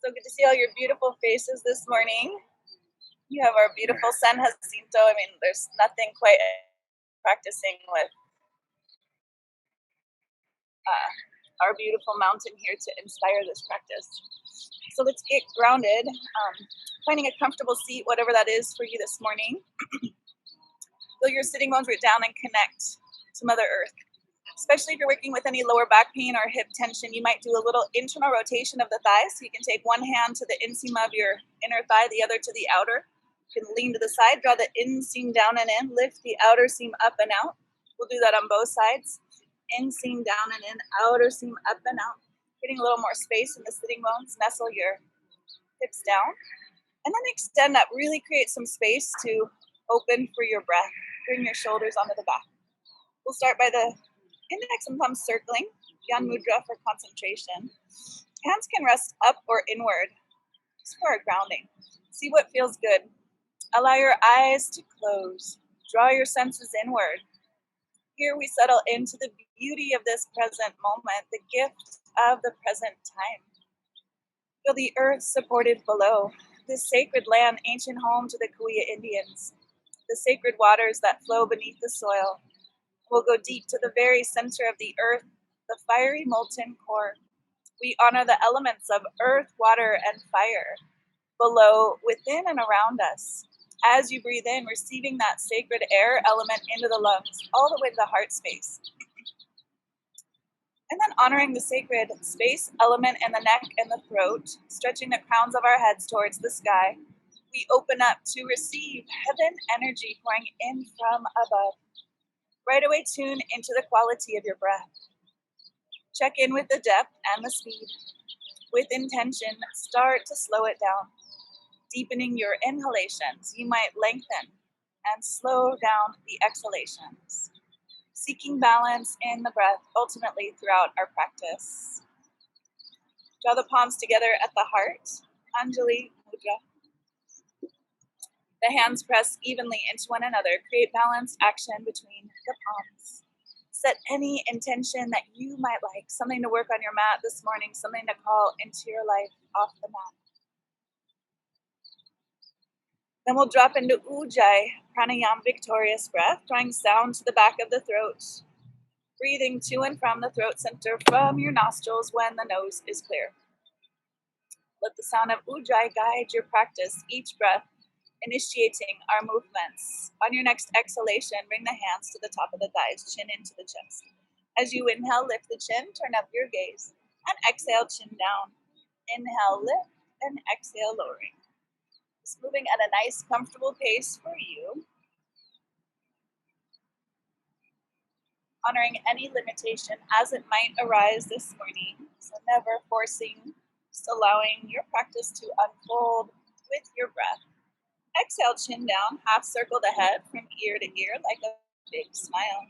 So good to see all your beautiful faces this morning. You have our beautiful son, Jacinto. I mean, there's nothing quite practicing with our beautiful mountain here to inspire this practice. So let's get grounded, finding a comfortable seat, whatever that is for you this morning. Feel your sitting bones root down and connect to Mother Earth. Especially if you're working with any lower back pain or hip tension, you might do a little internal rotation of the thighs. So you can take one hand to the inseam of your inner thigh, the other to the outer. You can lean to the side, draw the inseam down and in, lift the outer seam up and out. We'll do that on both sides. Inseam down and in, outer seam up and out. Getting a little more space in the sitting bones. Nestle your hips down. And then extend up. Really create some space to open for your breath. Bring your shoulders onto the back. We'll start by the index and thumb circling, Yan Mudra for concentration. Hands can rest up or inward, just for our grounding. See what feels good. Allow your eyes to close. Draw your senses inward. Here we settle into the beauty of this present moment, the gift of the present time. Feel the earth supported below, this sacred land, ancient home to the Kauai Indians, the sacred waters that flow beneath the soil. We'll go deep to the very center of the earth, the fiery molten core. We honor the elements of earth, water, and fire below, within, and around us. As you breathe in, receiving that sacred air element into the lungs, all the way to the heart space. And then honoring the sacred space element in the neck and the throat, stretching the crowns of our heads towards the sky. We open up to receive heaven energy pouring in from above. Right away, tune into the quality of your breath. Check in with the depth and the speed. With intention, start to slow it down. Deepening your inhalations, you might lengthen and slow down the exhalations. Seeking balance in the breath, ultimately throughout our practice. Draw the palms together at the heart, Anjali Mudra. The hands press evenly into one another. Create balanced action between the palms. Set any intention that you might like, something to work on your mat this morning, something to call into your life off the mat. Then we'll drop into Ujjayi, pranayama, victorious breath, drawing sound to the back of the throat. Breathing to and from the throat center from your nostrils when the nose is clear. Let the sound of Ujjayi guide your practice, each breath initiating our movements. On your next exhalation, bring the hands to the top of the thighs, chin into the chest. As you inhale, lift the chin, turn up your gaze, and exhale, chin down. Inhale, lift, and exhale, lowering. Just moving at a nice, comfortable pace for you. Honoring any limitation as it might arise this morning. So never forcing, just allowing your practice to unfold with your breath. Exhale, chin down, half circle the head from ear to ear like a big smile.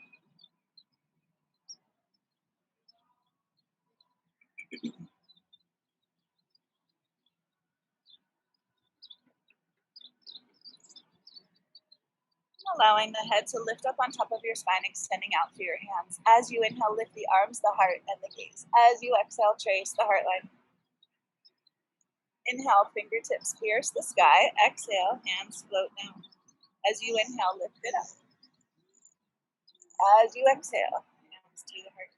Allowing the head to lift up on top of your spine, extending out through your hands. As you inhale, lift the arms, the heart, and the gaze. As you exhale, trace the heart line. Inhale, fingertips pierce the sky. Exhale, hands float down. As you inhale, lift it up. As you exhale, hands to the heart.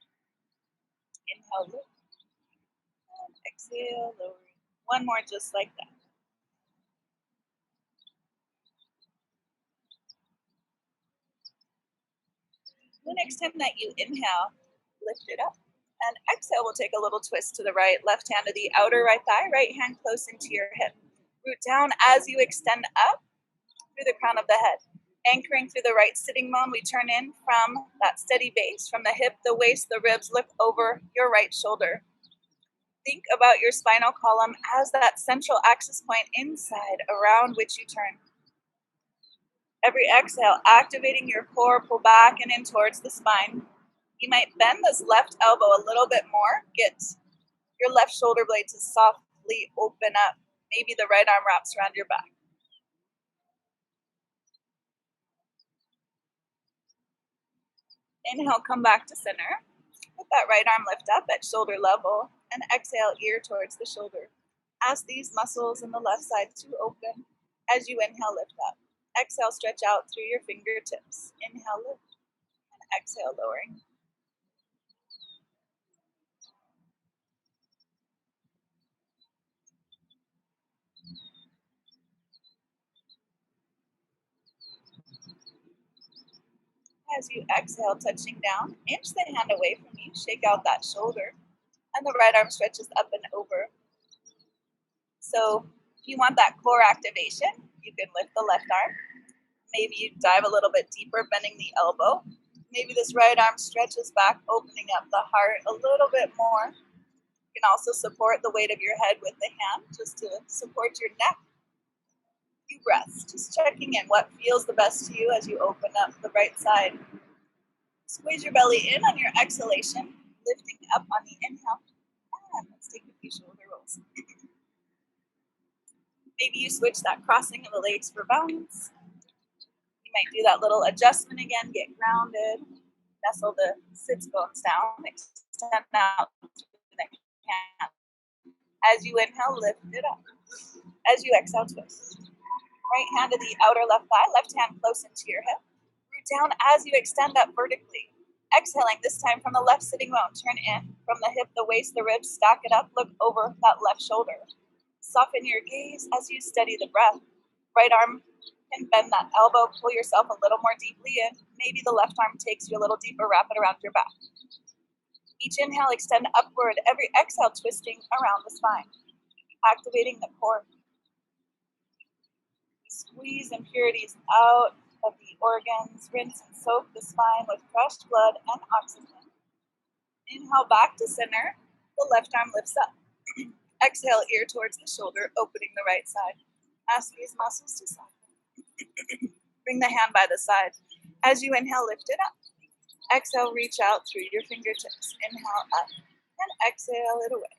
Inhale, lift. And exhale, lowering. One more just like that. The next time that you inhale, lift it up. And exhale, we'll take a little twist to the right. Left hand to the outer right thigh, right hand close into your hip. Root down as you extend up through the crown of the head. Anchoring through the right sitting bone, we turn in from that steady base, from the hip, the waist, the ribs, look over your right shoulder. Think about your spinal column as that central axis point inside, around which you turn. Every exhale, activating your core, pull back and in towards the spine. You might bend this left elbow a little bit more. Get your left shoulder blade to softly open up. Maybe the right arm wraps around your back. Inhale, come back to center. Let that right arm lift up at shoulder level. And exhale, ear towards the shoulder. Ask these muscles in the left side to open. As you inhale, lift up. Exhale, stretch out through your fingertips. Inhale, lift, and exhale, lowering. As you exhale, touching down, inch the hand away from you, shake out that shoulder, and the right arm stretches up and over. So if you want that core activation, you can lift the left arm. Maybe you dive a little bit deeper, bending the elbow. Maybe this right arm stretches back, opening up the heart a little bit more. You can also support the weight of your head with the hand just to support your neck. Few breaths, just checking in what feels the best to you as you open up the right side. Squeeze your belly in on your exhalation, lifting up on the inhale. And let's take a few shoulder rolls. Maybe you switch that crossing of the legs for balance. You might do that little adjustment again, get grounded, nestle the sits bones down, extend out through the hand. As you inhale, lift it up. As you exhale, twist. Right hand to the outer left thigh, left hand close into your hip. Root down as you extend up vertically. Exhaling this time from the left sitting bone, turn in. From the hip, the waist, the ribs, stack it up, look over that left shoulder. Soften your gaze as you steady the breath. Right arm can bend that elbow, pull yourself a little more deeply in. Maybe the left arm takes you a little deeper, wrap it around your back. Each inhale, extend upward. Every exhale, twisting around the spine, activating the core. Squeeze impurities out of the organs. Rinse and soak the spine with fresh blood and oxygen. Inhale back to center. The left arm lifts up. Exhale, ear towards the shoulder, opening the right side. Ask these muscles to soften. Bring the hand by the side. As you inhale, lift it up. Exhale, reach out through your fingertips. Inhale up and exhale it away.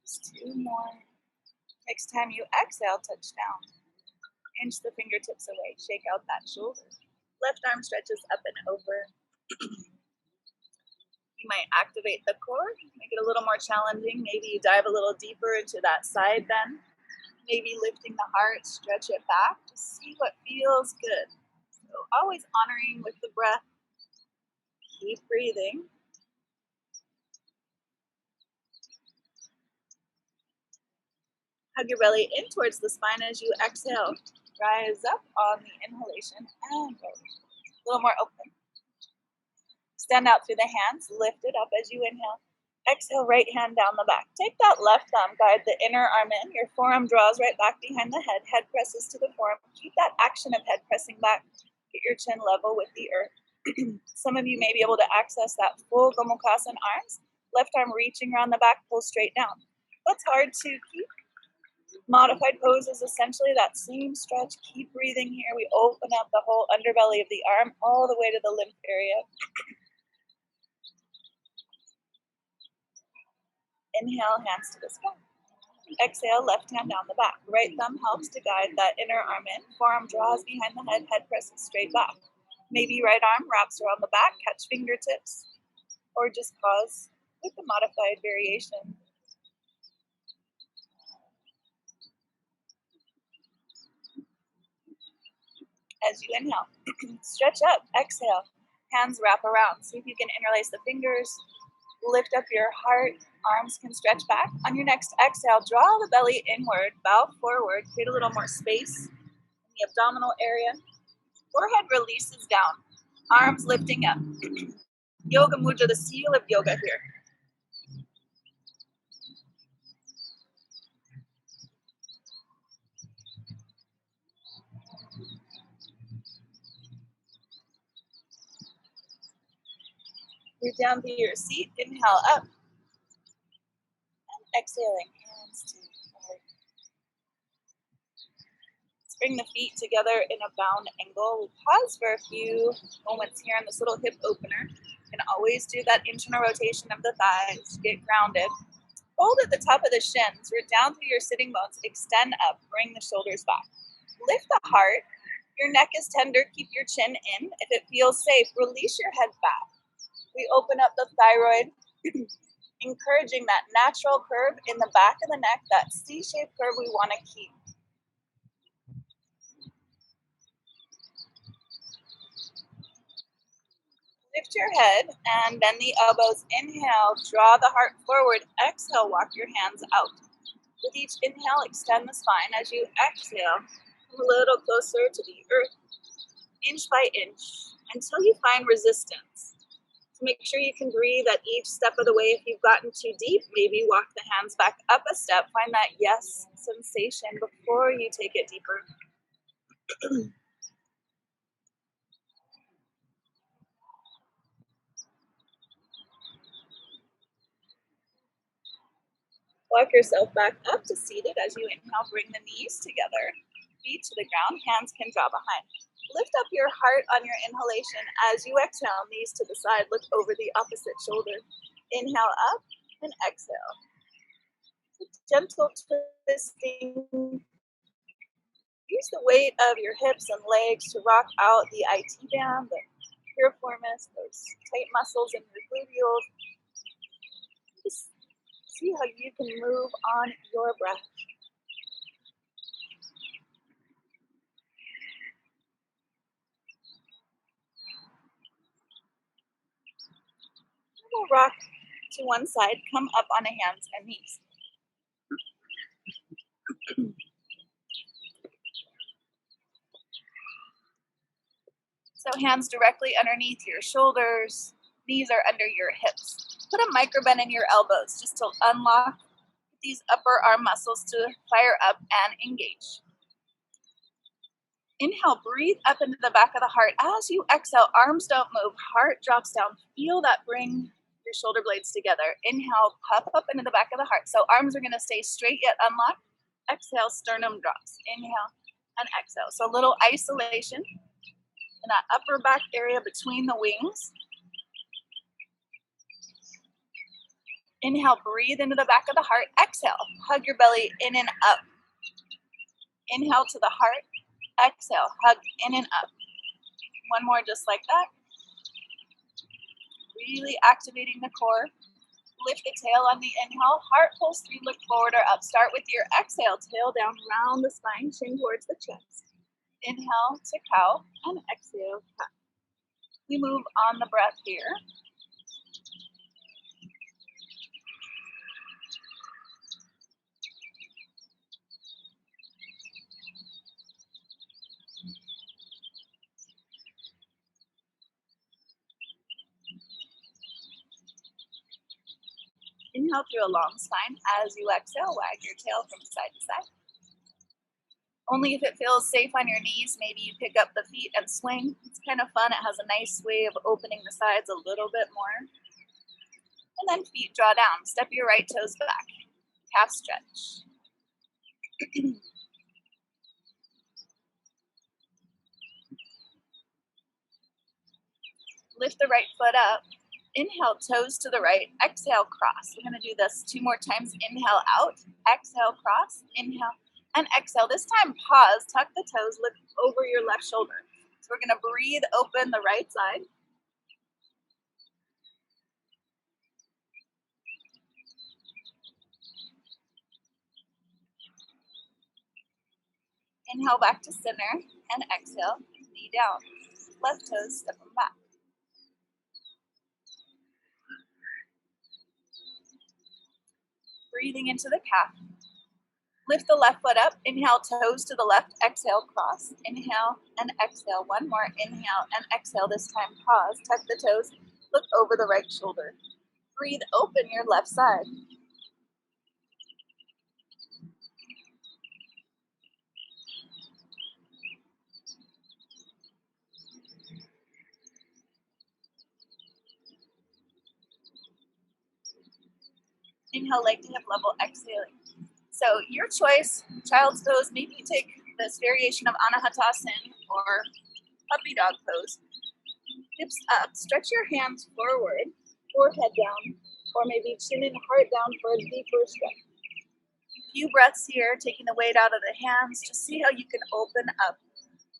Just two more. Next time you exhale, touch down. Inch the fingertips away. Shake out that shoulder. Left arm stretches up and over. You might activate the core, make it a little more challenging. Maybe you dive a little deeper into that side bend. Maybe lifting the heart, stretch it back. Just see what feels good. So always honoring with the breath. Keep breathing. Hug your belly in towards the spine as you exhale. Rise up on the inhalation and roll. A little more open. Stand out through the hands. Lift it up as you inhale. Exhale, right hand down the back. Take that left thumb, guide the inner arm in. Your forearm draws right back behind the head. Head presses to the forearm. Keep that action of head pressing back. Get your chin level with the earth. Some of you may be able to access that full Gomukhasana arms. Left arm reaching around the back, pull straight down. That's hard to keep. Modified pose is essentially that same stretch. Keep breathing here. We open up the whole underbelly of the arm all the way to the lymph area. Inhale, hands to the sky. Exhale, left hand down the back. Right thumb helps to guide that inner arm in. Forearm draws behind the head, head presses straight back. Maybe right arm wraps around the back, catch fingertips, or just pause with the modified variation. As you inhale, stretch up, exhale, hands wrap around. See if you can interlace the fingers, lift up your heart, arms can stretch back. On your next exhale, draw the belly inward, bow forward, create a little more space in the abdominal area. Forehead releases down, arms lifting up. Yoga Mudra, the seal of yoga here. Root down to your seat, inhale up, and exhaling, hands to the heart. Let's bring the feet together in a bound angle. We'll pause for a few moments here on this little hip opener. You can always do that internal rotation of the thighs, get grounded. Hold at the top of the shins, root down through your sitting bones, extend up, bring the shoulders back. Lift the heart. Your neck is tender. Keep your chin in. If it feels safe, release your head back. We open up the thyroid, encouraging that natural curve in the back of the neck, that C-shaped curve we want to keep. Lift your head and bend the elbows. Inhale, draw the heart forward. Exhale, walk your hands out. With each inhale, extend the spine. As you exhale, come a little closer to the earth, inch by inch, until you find resistance. So make sure you can breathe at each step of the way. If you've gotten too deep, maybe walk the hands back up a step. Find that yes sensation before you take it deeper. Walk yourself back up to seated. As you inhale, bring the knees together, feet to the ground, hands can draw behind. Lift up your heart on your inhalation. As you exhale, knees to the side, look over the opposite shoulder. Inhale up and exhale. Gentle twisting. Use the weight of your hips and legs to rock out the IT band, the piriformis, those tight muscles in your gluteals. Just see how you can move on your breath. We'll rock to one side, come up on a hands and knees. So hands directly underneath your shoulders, knees are under your hips. Put a micro bend in your elbows just to unlock these upper arm muscles to fire up and engage. Inhale, breathe up into the back of the heart. As you exhale, arms don't move, heart drops down. Feel that bring your shoulder blades together. Inhale, puff up into the back of the heart. So arms are gonna stay straight yet unlocked. Exhale, sternum drops. Inhale and exhale. So a little isolation in that upper back area between the wings. Inhale, breathe into the back of the heart. Exhale, hug your belly in and up. Inhale to the heart. Exhale, hug in and up. One more just like that. Really activating the core. Lift the tail on the inhale. Heart pulls through, look forward or up. Start with your exhale. Tail down, round the spine, chin towards the chest. Inhale to cow and exhale, cat. We move on the breath here. Inhale through a long spine. As you exhale, wag your tail from side to side. Only if it feels safe on your knees, maybe you pick up the feet and swing. It's kind of fun. It has a nice way of opening the sides a little bit more. And then feet draw down. Step your right toes back. Calf stretch. Lift the right foot up. Inhale, toes to the right. Exhale, cross. We're going to do this 2 more times. Inhale, out. Exhale, cross. Inhale, and exhale. This time, pause. Tuck the toes. Look over your left shoulder. So we're going to breathe open the right side. Inhale back to center and exhale, knee down. Left toes, step them back. Breathing into the calf. Lift the left foot up. Inhale, toes to the left. Exhale, cross. Inhale and exhale. One more. Inhale and exhale. This time, pause. Tuck the toes. Look over the right shoulder. Breathe open your left side. Inhale, leg to hip level. Exhaling. So your choice, child's pose. Maybe you take this variation of Anahatasan or puppy dog pose. Hips up. Stretch your hands forward. Forehead down. Or maybe chin and heart down for a deeper stretch. If few breaths here, taking the weight out of the hands. Just see how you can open up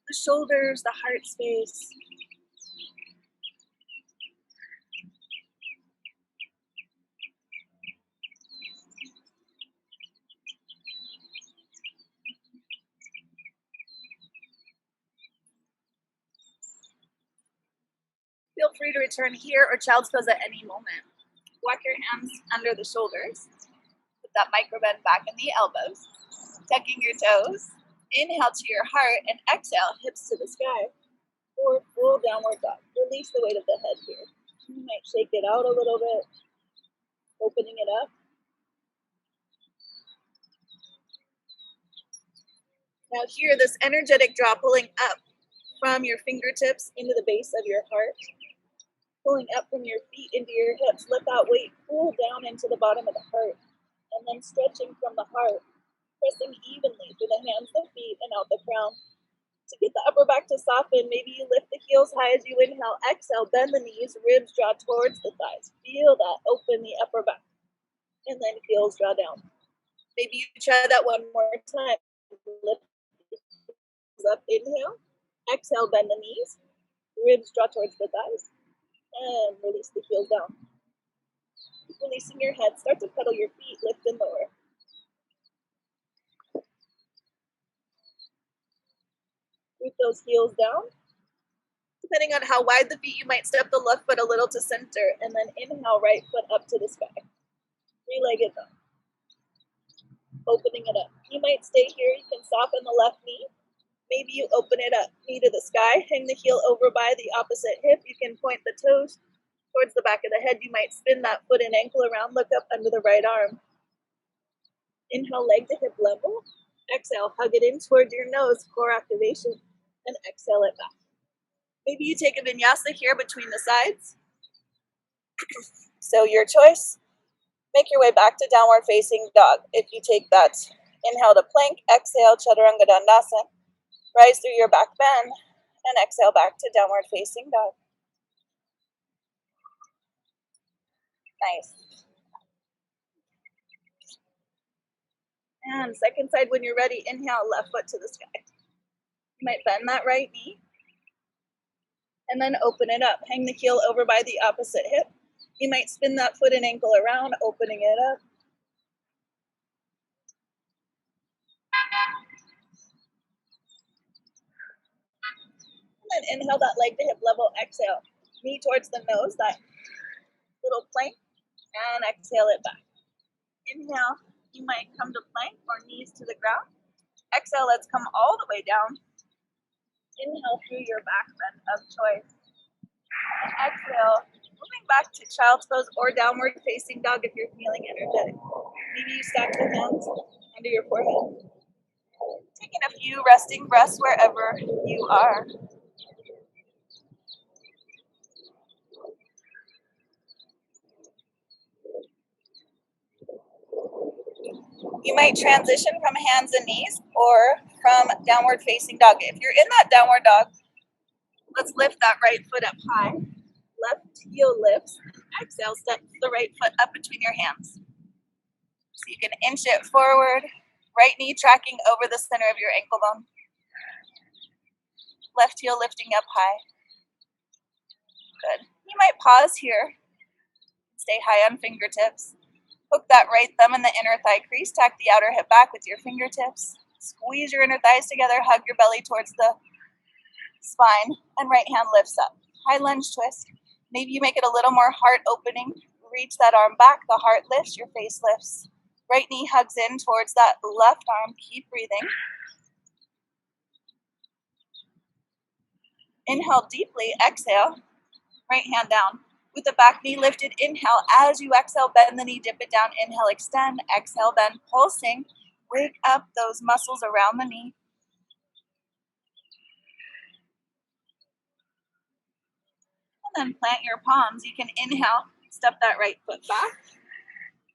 the shoulders, the heart space. Feel free to return here or child's pose at any moment. Walk your hands under the shoulders. Put that micro bend back in the elbows. Tucking your toes. Inhale to your heart and exhale, hips to the sky. Or full downward dog. Release the weight of the head here. You might shake it out a little bit, opening it up. Now here, this energetic draw pulling up from your fingertips into the base of your heart. Pulling up from your feet into your hips. Let that weight pull down into the bottom of the heart. And then stretching from the heart. Pressing evenly through the hands, the feet, and out the crown. To get the upper back to soften, maybe you lift the heels high as you inhale. Exhale, bend the knees, ribs draw towards the thighs. Feel that, open the upper back. And then heels draw down. Maybe you try that one more time. Lift the heels up, inhale. Exhale, bend the knees. Ribs draw towards the thighs. And release the heels down. Releasing your head, start to pedal your feet, lift and lower. Root those heels down. Depending on how wide the feet, you might step the left foot a little to center, and then inhale, right foot up to the sky. Three-legged dog. Opening it up. You might stay here, you can soften the left knee. Maybe you open it up, knee to the sky, hang the heel over by the opposite hip. You can point the toes towards the back of the head. You might spin that foot and ankle around, look up under the right arm. Inhale, leg to hip level. Exhale, hug it in towards your nose, core activation, and exhale it back. Maybe you take a vinyasa here between the sides. So your choice. Make your way back to downward facing dog. If you take that inhale to plank, exhale, chaturanga dandasana. Rise through your back bend, and exhale back to downward facing dog. Nice. And second side, when you're ready, inhale, left foot to the sky. You might bend that right knee, and then open it up. Hang the heel over by the opposite hip. You might spin that foot and ankle around, opening it up. And then inhale that leg to hip level, exhale. Knee towards the nose, that little plank, and exhale it back. Inhale, you might come to plank or knees to the ground. Exhale, let's come all the way down. Inhale through your back bend of choice. And exhale, moving back to child's pose or downward facing dog if you're feeling energetic. Maybe you stack the hands under your forehead. Taking a few resting breaths wherever you are. You might transition from hands and knees or from downward facing dog. If you're in that downward dog, let's lift that right foot up high. Left heel lifts. Exhale, step the right foot up between your hands. So you can inch it forward. Right knee tracking over the center of your ankle bone. Left heel lifting up high. Good. You might pause here. Stay high on fingertips. Hook that right thumb in the inner thigh crease. Tack the outer hip back with your fingertips. Squeeze your inner thighs together. Hug your belly towards the spine. And right hand lifts up. High lunge twist. Maybe you make it a little more heart opening. Reach that arm back. The heart lifts. Your face lifts. Right knee hugs in towards that left arm. Keep breathing. Inhale deeply. Exhale. Right hand down. With the back knee lifted, inhale. As you exhale, bend the knee, dip it down. Inhale, extend. Exhale, bend, pulsing. Wake up those muscles around the knee. And then plant your palms. You can inhale, step that right foot back.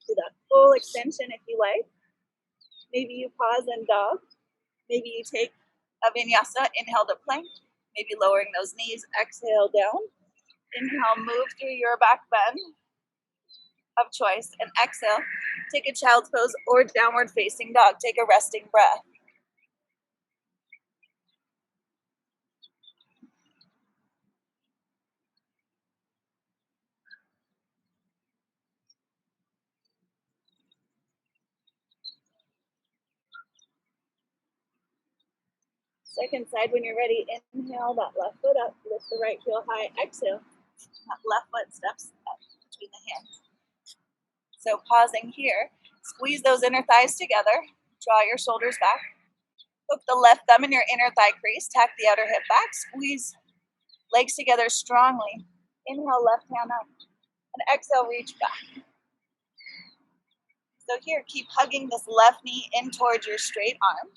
Do that full extension if you like. Maybe you pause in dog. Maybe you take a vinyasa, inhale to plank. Maybe lowering those knees, exhale down. Inhale, move through your back bend. of choice. And exhale, take a child's pose or downward facing dog. Take a resting breath. Second side, when you're ready, inhale that left foot up, lift the right heel high. Exhale, that left foot steps up between the hands. So pausing here, squeeze those inner thighs together, draw your shoulders back, hook the left thumb in your inner thigh crease, tack the outer hip back, squeeze legs together strongly. Inhale, left hand up, and exhale, reach back. So here, keep hugging this left knee in towards your straight arm.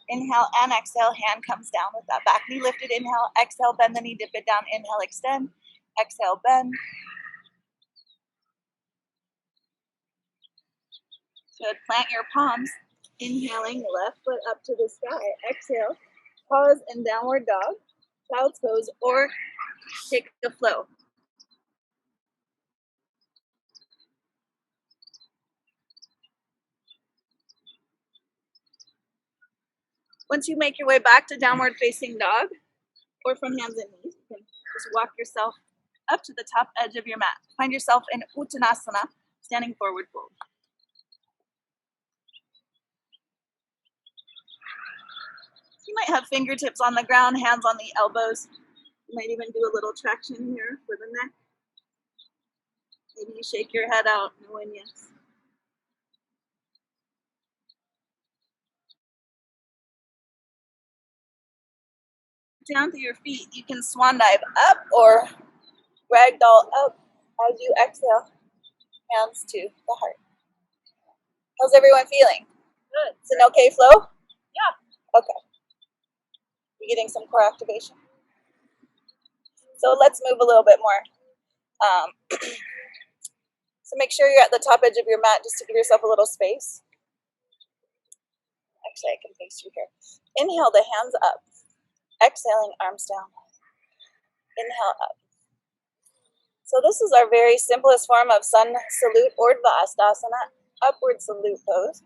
Inhale and exhale, hand comes down with that back knee lifted. Inhale, exhale, bend the knee, dip it down. Inhale, extend. Exhale, bend. Good. Plant your palms. Inhaling, left foot up to the sky. Exhale, pause in downward dog, child's pose, or take the flow. Once you make your way back to downward facing dog, or from hands and knees, you can just walk yourself up to the top edge of your mat. Find yourself in Uttanasana, standing forward fold. You might have fingertips on the ground, hands on the elbows. You might even do a little traction here for the neck. Maybe you shake your head out, knowing yes. Down to your feet, you can swan dive up or ragdoll up as you exhale, hands to the heart. How's everyone feeling? Good. It's an okay flow? Yeah. Okay. You getting some core activation? So let's move a little bit more. So make sure you're at the top edge of your mat just to give yourself a little space. Actually, I can face you here. Inhale the hands up. Exhaling, arms down. Inhale up. So this is our very simplest form of sun salute or Asana, upward salute pose.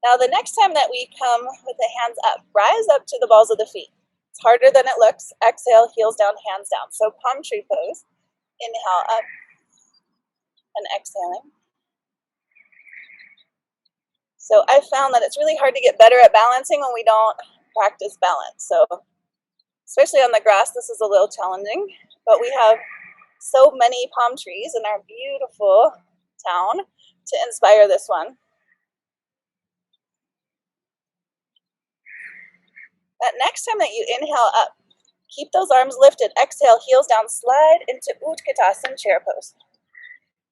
Now the next time that we come with the hands up, rise up to the balls of the feet. It's harder than it looks. Exhale, heels down, hands down. So palm tree pose. Inhale up and exhaling. So I found that it's really hard to get better at balancing when we don't practice balance. So especially on the grass, this is a little challenging, but we have so many palm trees in our beautiful town to inspire this one. That next time that you inhale up, keep those arms lifted. Exhale, heels down, slide into Utkatasana, chair pose.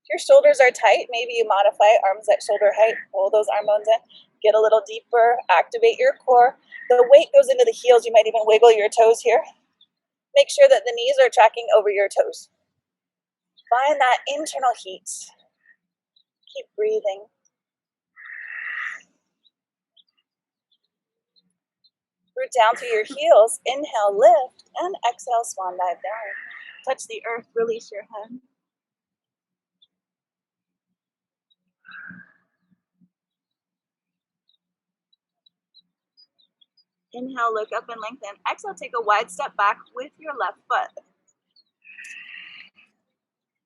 If your shoulders are tight, maybe you modify arms at shoulder height, pull those arm bones in, get a little deeper, activate your core. The weight goes into the heels. You might even wiggle your toes here. Make sure that the knees are tracking over your toes. Find that internal heat. Keep breathing. Root down through your heels. Inhale, lift, and exhale, swan dive down. Touch the earth, release your head. Inhale, look up and lengthen. Exhale, take a wide step back with your left foot.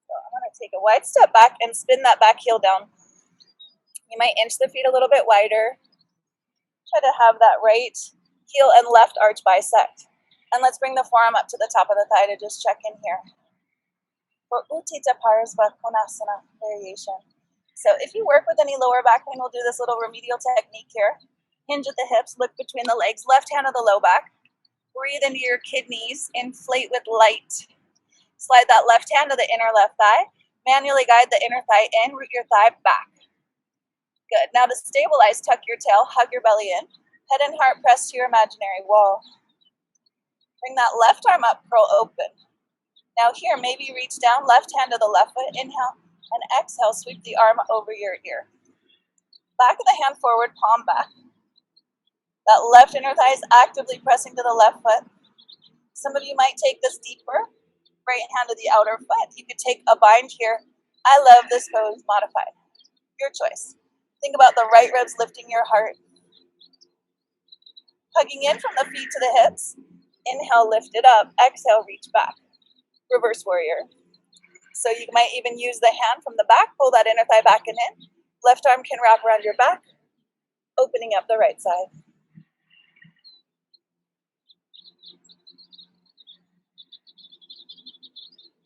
So I'm going to take a wide step back and spin that back heel down. You might inch the feet a little bit wider. Try to have that right heel and left arch bisect. And let's bring the forearm up to the top of the thigh to just check in here. For Utthita Parasva Konasana variation. So if you work with any lower back pain, we'll do this little remedial technique here. Hinge at the hips, look between the legs, left hand of the low back. Breathe into your kidneys, inflate with light. Slide that left hand to the inner left thigh. Manually guide the inner thigh in, root your thigh back. Good. Now to stabilize, tuck your tail, hug your belly in. Head and heart press to your imaginary wall. Bring that left arm up, curl open. Now here, maybe reach down, left hand to the left foot, inhale, and exhale, sweep the arm over your ear. Back of the hand forward, palm back. That left inner thigh is actively pressing to the left foot. Some of you might take this deeper, right hand to the outer foot. You could take a bind here. I love this pose, modified. Your choice. Think about the right ribs lifting your heart. Hugging in from the feet to the hips. Inhale, lift it up. Exhale, reach back. Reverse warrior. So you might even use the hand from the back, pull that inner thigh back and in. Left arm can wrap around your back, opening up the right side.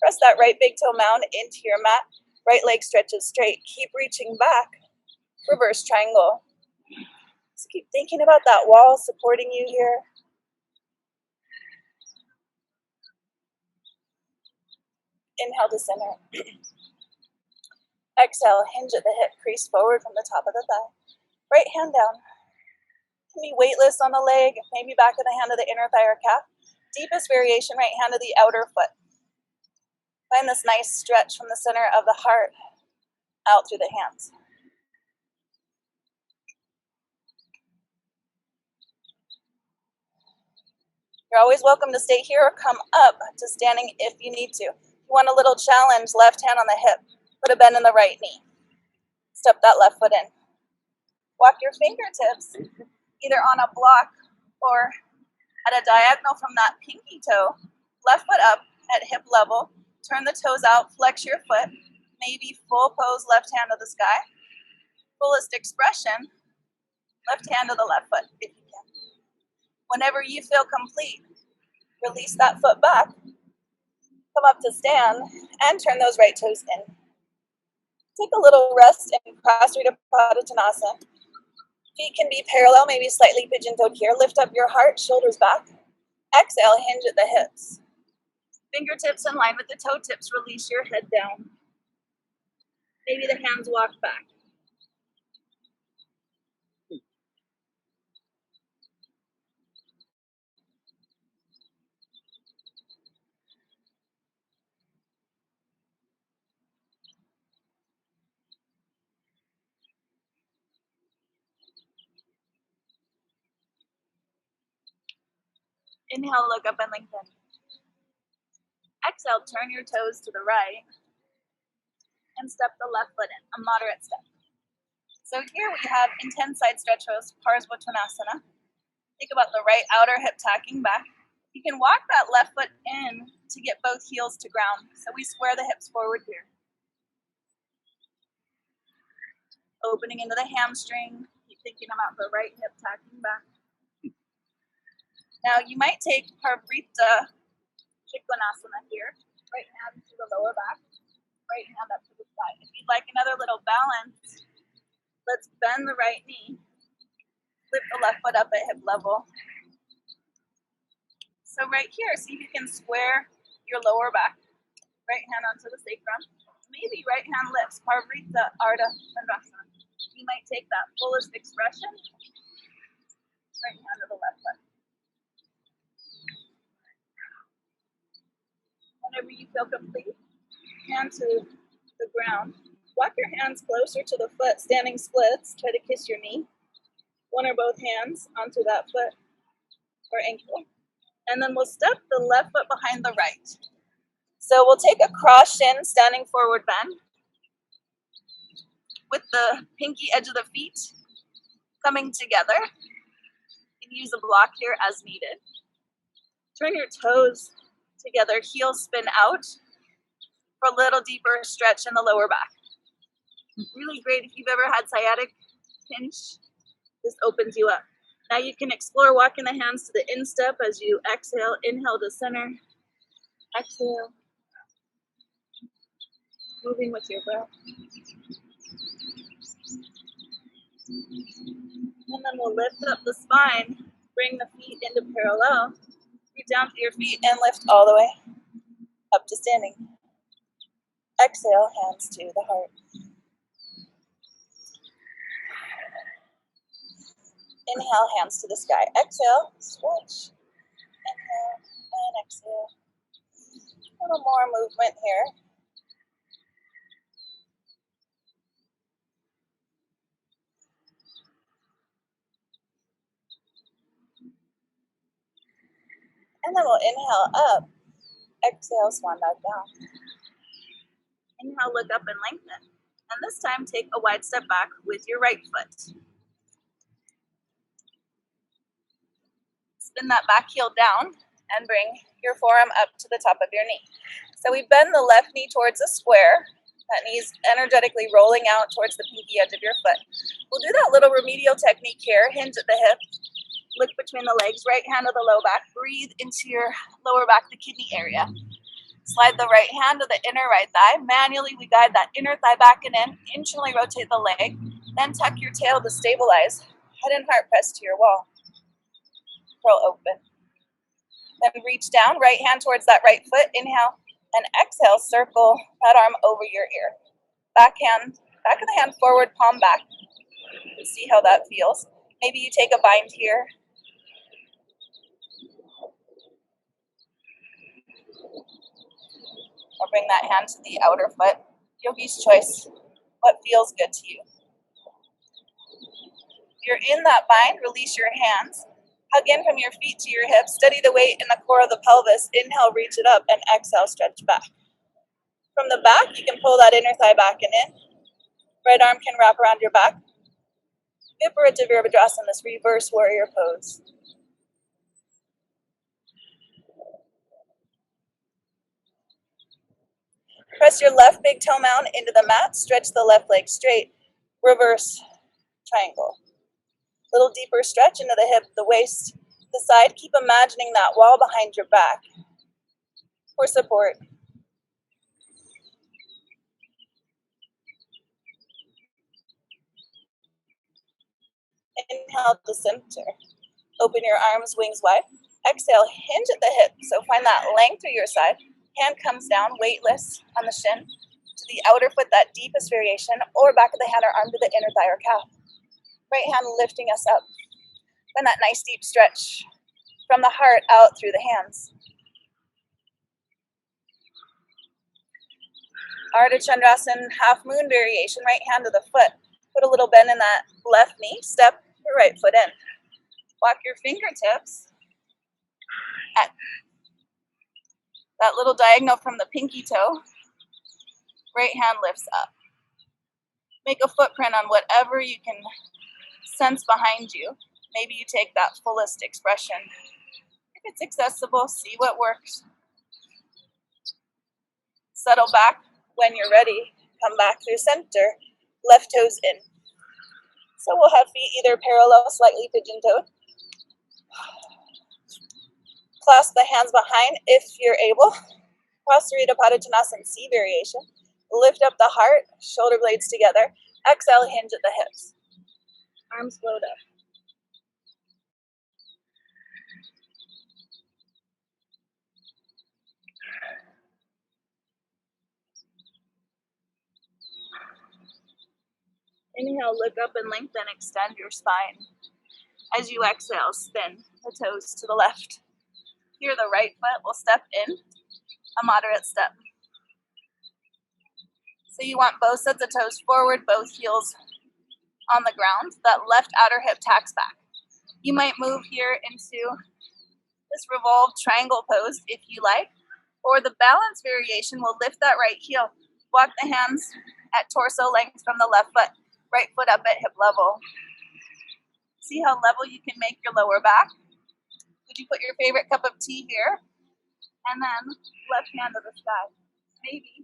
Press that right big toe mound into your mat. Right leg stretches straight. Keep reaching back. Reverse triangle. So keep thinking about that wall supporting you here. Inhale to center. Exhale, hinge at the hip, crease forward from the top of the thigh. Right hand down. Can be weightless on the leg, maybe back of the hand to the inner thigh or calf. Deepest variation, right hand to the outer foot. Find this nice stretch from the center of the heart out through the hands. You're always welcome to stay here or come up to standing if you need to. If you want a little challenge, left hand on the hip, put a bend in the right knee. Step that left foot in. Walk your fingertips either on a block or at a diagonal from that pinky toe. Left foot up at hip level. Turn the toes out, flex your foot. Maybe full pose, left hand to the sky. Fullest expression, left hand to the left foot if you can. Whenever you feel complete, release that foot back. Come up to stand and turn those right toes in. Take a little rest in Prasarita Padottanasana. Feet can be parallel, maybe slightly pigeon-toed here. Lift up your heart, shoulders back. Exhale, hinge at the hips. Fingertips in line with the toe tips, release your head down. Maybe the hands walk back. Inhale, look up and lengthen. Exhale, turn your toes to the right and step the left foot in, a moderate step. So here we have intense side stretch pose, Parsvottanasana. Think about the right outer hip tacking back. You can walk that left foot in to get both heels to ground. So we square the hips forward here. Opening into the hamstring. Keep thinking about the right hip tacking back. Now you might take Parvrita Trikonasana here. Right hand to the lower back. Right hand up to the side. If you'd like another little balance, let's bend the right knee. Lift the left foot up at hip level. So right here, see if you can square your lower back. Right hand onto the sacrum. Maybe right hand lifts, Parvrita Ardha Chandrasana. You might take that fullest expression. Right hand to the left foot. Whenever you feel complete, hand to the ground. Walk your hands closer to the foot, standing splits. Try to kiss your knee. One or both hands onto that foot or ankle. And then we'll step the left foot behind the right. So we'll take a cross shin, standing forward bend, with the pinky edge of the feet coming together. You can use a block here as needed. Turn your toes together, heel spin out for a little deeper stretch in the lower back. Really great if you've ever had sciatic pinch. This opens you up. Now you can explore walking the hands to the instep as you exhale. Inhale to center. Exhale. Moving with your breath. And then we'll lift up the spine. Bring the feet into parallel. Reach down to your feet and lift all the way up to standing. Exhale, hands to the heart. Inhale, hands to the sky. Exhale, stretch. Inhale and exhale. little more movement here. And then we'll inhale up, exhale, swan dive down. Inhale, look up and lengthen. And this time, take a wide step back with your right foot. Spin that back heel down and bring your forearm up to the top of your knee. So we bend the left knee towards a square. That knee's energetically rolling out towards the pinky edge of your foot. We'll do that little remedial technique here. Hinge at the hip. Look between the legs, right hand to the low back. Breathe into your lower back, the kidney area. Slide the right hand to the inner right thigh. Manually, we guide that inner thigh back and in. Internally rotate the leg. Then tuck your tail to stabilize. Head and heart press to your wall. Curl open. Then reach down, right hand towards that right foot. Inhale and exhale, circle that arm over your ear. Back of the hand forward, palm back. See how that feels. Maybe you take a bind here. Or bring that hand to the outer foot. Yogi's choice. What feels good to you? If you're in that bind, release your hands. Hug in from your feet to your hips. Steady the weight in the core of the pelvis. Inhale, reach it up, and exhale, stretch back. From the back, you can pull that inner thigh back and in. Right arm can wrap around your back. Viparita Virabhadrasana, this reverse warrior pose. Press your left big toe mound into the mat. Stretch the left leg straight. Reverse triangle. Little deeper stretch into the hip, the waist, the side. Keep imagining that wall behind your back for support. Inhale to center. Open your arms, wings wide. Exhale, hinge at the hip. So find that length through your side. Hand comes down, weightless on the shin. To the outer foot, that deepest variation, or back of the hand or arm to the inner thigh or calf. Right hand lifting us up. Find that nice deep stretch from the heart out through the hands. Ardha Chandrasana, half moon variation, right hand to the foot. Put a little bend in that left knee, step your right foot in. Walk your fingertips at that little diagonal from the pinky toe. Right hand lifts up. Make a footprint on whatever you can sense behind you. Maybe you take that fullest expression. If it's accessible, see what works. Settle back when you're ready. Come back through center. Left toes in. So we'll have feet either parallel, slightly pigeon-toed. Clasp the hands behind if you're able. Prasarita Padottanasana, C variation. Lift up the heart, shoulder blades together. Exhale, hinge at the hips. Arms float up. Inhale, look up and lengthen, extend your spine. As you exhale, spin the toes to the left. Here, the right foot will step in, a moderate step. So you want both sets of toes forward, both heels on the ground. That left outer hip tacks back. You might move here into this revolved triangle pose if you like, or the balance variation will lift that right heel. Walk the hands at torso length from the left foot, right foot up at hip level. See how level you can make your lower back. Would you put your favorite cup of tea here? And then left hand to the sky. Maybe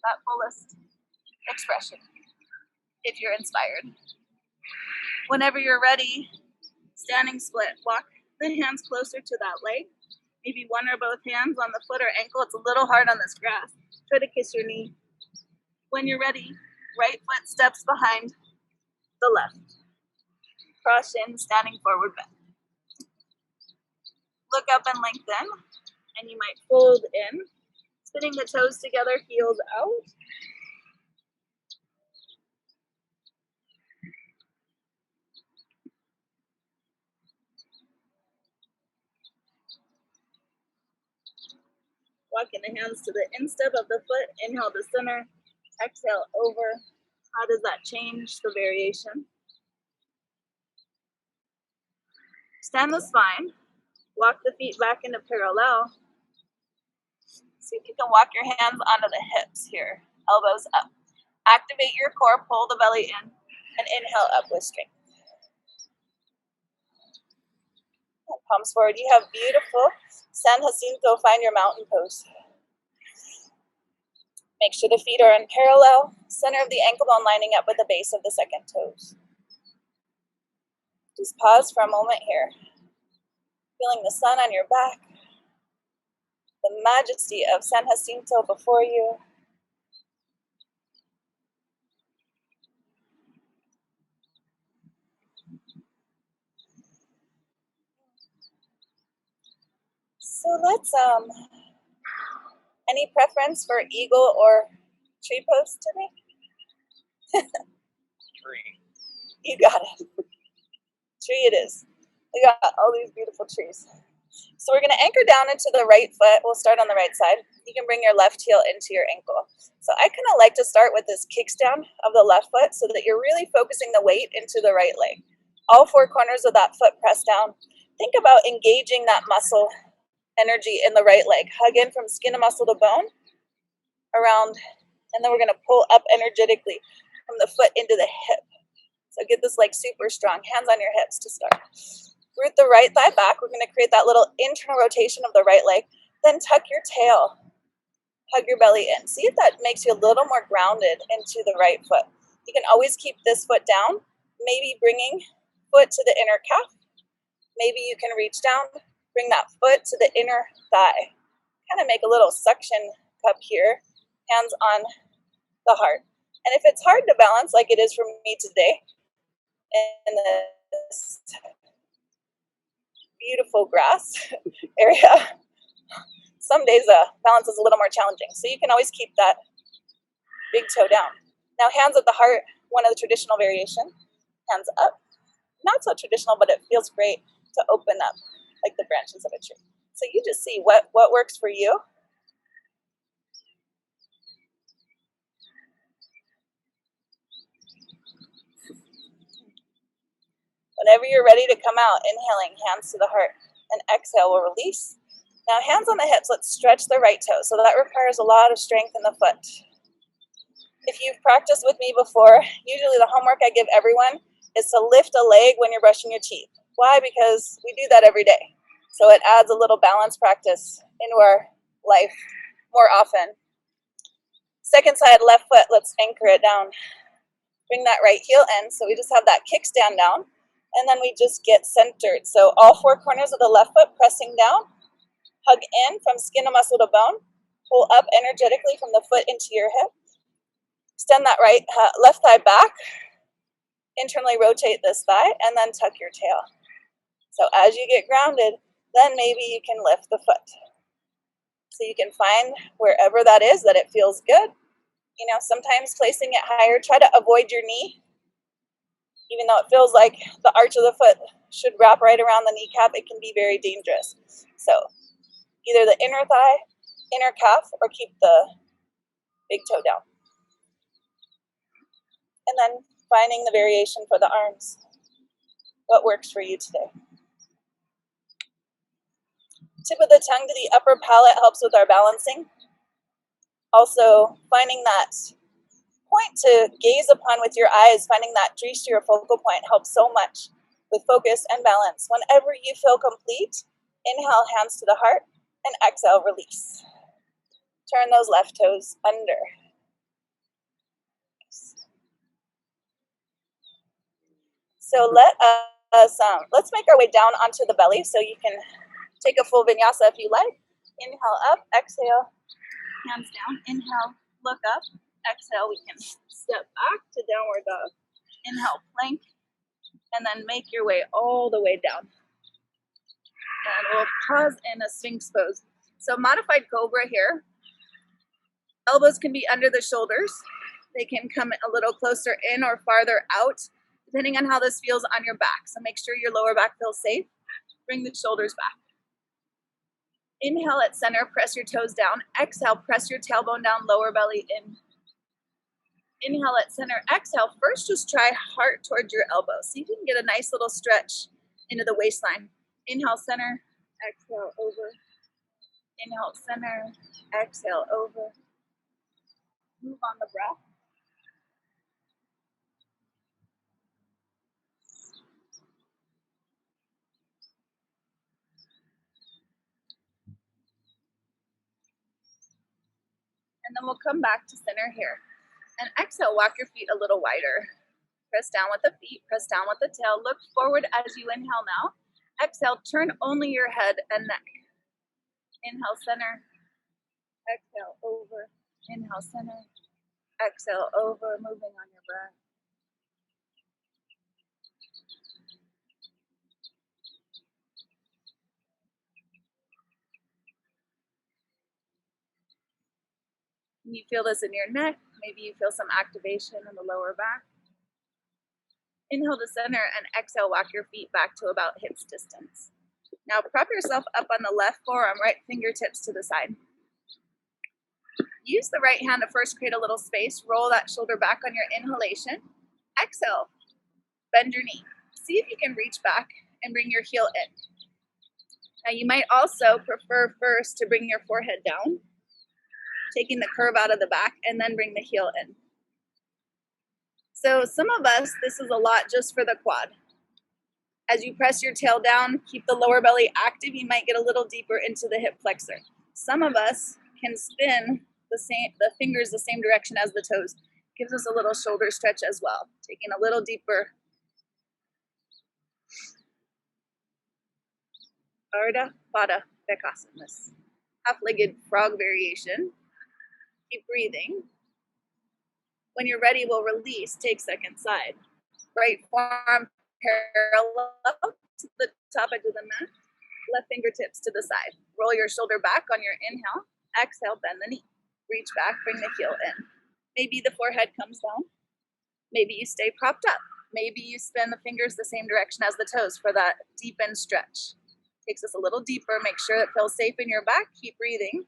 that fullest expression if you're inspired. Whenever you're ready, standing split. Walk the hands closer to that leg. Maybe one or both hands on the foot or ankle. It's a little hard on this grass. Try to kiss your knee. When you're ready, right foot steps behind the left. Cross in, standing forward bend. Look up and lengthen, and you might fold in, spinning the toes together, heels out. Walking the hands to the instep of the foot. Inhale to center. Exhale over. How does that change the variation? Stand the spine. Walk the feet back into parallel. See if you can walk your hands onto the hips here. Elbows up. Activate your core. Pull the belly in. And inhale up with strength. Palms forward. You have beautiful San Jacinto. Find your mountain pose. Make sure the feet are in parallel. Center of the ankle bone lining up with the base of the second toes. Just pause for a moment here. Feeling the sun on your back. The majesty of San Jacinto before you. So let's, any preference for eagle or tree pose today? Tree. You got it. Tree it is. We got all these beautiful trees. So we're going to anchor down into the right foot. We'll start on the right side. You can bring your left heel into your ankle. So I kind of like to start with this kickstand of the left foot so that you're really focusing the weight into the right leg. All four corners of that foot press down. Think about engaging that muscle energy in the right leg. Hug in from skin and muscle to bone around, and then we're going to pull up energetically from the foot into the hip. So get this leg super strong. Hands on your hips to start. Root the right thigh back. We're going to create that little internal rotation of the right leg. Then tuck your tail. Hug your belly in. See if that makes you a little more grounded into the right foot. You can always keep this foot down. Maybe bringing foot to the inner calf. Maybe you can reach down. Bring that foot to the inner thigh. Kind of make a little suction cup here. Hands on the heart. And if it's hard to balance, like it is for me today, in this beautiful grass area, some days balance is a little more challenging. So you can always keep that big toe down. Now hands at the heart, one of the traditional variation. Hands up. Not so traditional, but it feels great to open up like the branches of a tree. So you just see what works for you. Whenever you're ready to come out, inhaling, hands to the heart, and exhale, we'll release. Now hands on the hips, let's stretch the right toe. So that requires a lot of strength in the foot. If you've practiced with me before, usually the homework I give everyone is to lift a leg when you're brushing your teeth. Why? Because we do that every day. So it adds a little balance practice into our life more often. Second side, left foot, let's anchor it down. Bring that right heel in. So we just have that kickstand down. And then we just get centered. So all four corners of the left foot pressing down. Hug in from skin to muscle to bone. Pull up energetically from the foot into your hip. Extend that left thigh back. Internally rotate this thigh and then tuck your tail. So as you get grounded, then maybe you can lift the foot. So you can find wherever that is that it feels good. You know, sometimes placing it higher, try to avoid your knee. Even though it feels like the arch of the foot should wrap right around the kneecap, it can be very dangerous. So either the inner thigh, inner calf, or keep the big toe down. And then finding the variation for the arms. What works for you today? Tip of the tongue to the upper palate helps with our balancing. Also, finding that point to gaze upon with your eyes, finding that drishti or focal point helps so much with focus and balance. Whenever you feel complete, inhale, hands to the heart, and exhale, release. Turn those left toes under. So let's make our way down onto the belly so you can take a full vinyasa if you like. Inhale up, exhale, hands down. Inhale, look up. Exhale, we can step back to downward dog. Inhale, plank, and then make your way all the way down. And we'll pause in a sphinx pose. So modified cobra here. Elbows can be under the shoulders. They can come a little closer in or farther out, depending on how this feels on your back. So make sure your lower back feels safe. Bring the shoulders back. Inhale at center, press your toes down. Exhale, press your tailbone down, lower belly in. Inhale at center, exhale. First, just try heart towards your elbow. See if you can get a nice little stretch into the waistline. Inhale, center, exhale, over. Inhale, center, exhale, over. Move on the breath. And then we'll come back to center here. And exhale, walk your feet a little wider. Press down with the feet, press down with the tail. Look forward as you inhale now. Exhale, turn only your head and neck. Inhale, center. Exhale, over. Inhale, center. Exhale, over. Moving on your breath. Can you feel this in your neck? Maybe you feel some activation in the lower back. Inhale to center and exhale, walk your feet back to about hips distance. Now prop yourself up on the left forearm, right fingertips to the side. Use the right hand to first create a little space. Roll that shoulder back on your inhalation. Exhale, bend your knee. See if you can reach back and bring your heel in. Now you might also prefer first to bring your forehead down, taking the curve out of the back, and then bring the heel in. So some of us, this is a lot just for the quad. As you press your tail down, keep the lower belly active. You might get a little deeper into the hip flexor. Some of us can spin the fingers the same direction as the toes. Gives us a little shoulder stretch as well. Taking a little deeper. Ardha Pada Bekasana. Half-legged frog variation. Keep breathing. When you're ready, we'll release. Take second side. Right forearm parallel to the top edge of the mat. Left fingertips to the side. Roll your shoulder back on your inhale. Exhale, bend the knee. Reach back, bring the heel in. Maybe the forehead comes down. Maybe you stay propped up. Maybe you spin the fingers the same direction as the toes for that deepened stretch. Takes us a little deeper. Make sure it feels safe in your back. Keep breathing.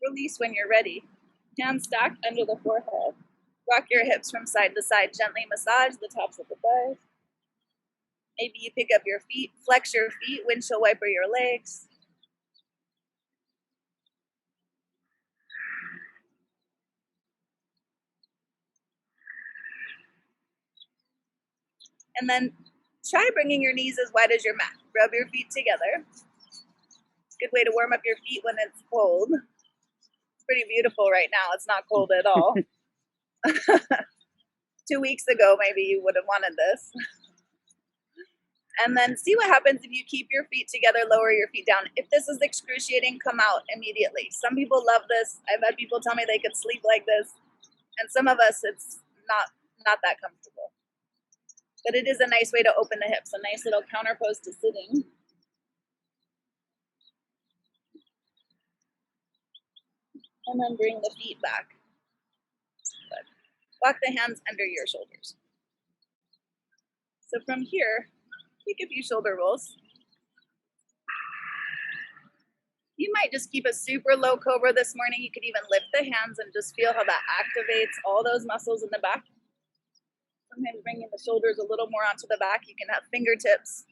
Release when you're ready. Hands stacked under the forehead. Rock your hips from side to side. Gently massage the tops of the thighs. Maybe you pick up your feet, flex your feet, windshield wiper your legs. And then try bringing your knees as wide as your mat. Rub your feet together. It's a good way to warm up your feet when it's cold. It's pretty beautiful right now. It's not cold at all. 2 weeks ago, maybe you would have wanted this. And then see what happens if you keep your feet together, lower your feet down. If this is excruciating, come out immediately. Some people love this. I've had people tell me they could sleep like this. And some of us, it's not that comfortable. But it is a nice way to open the hips, a nice little counter pose to sitting. And then bring the feet back. Good. Walk the hands under your shoulders. So from here, take a few shoulder rolls. You might just keep a super low cobra this morning. You could even lift the hands and just feel how that activates all those muscles in the back. Sometimes bringing the shoulders a little more onto the back. You can have fingertips.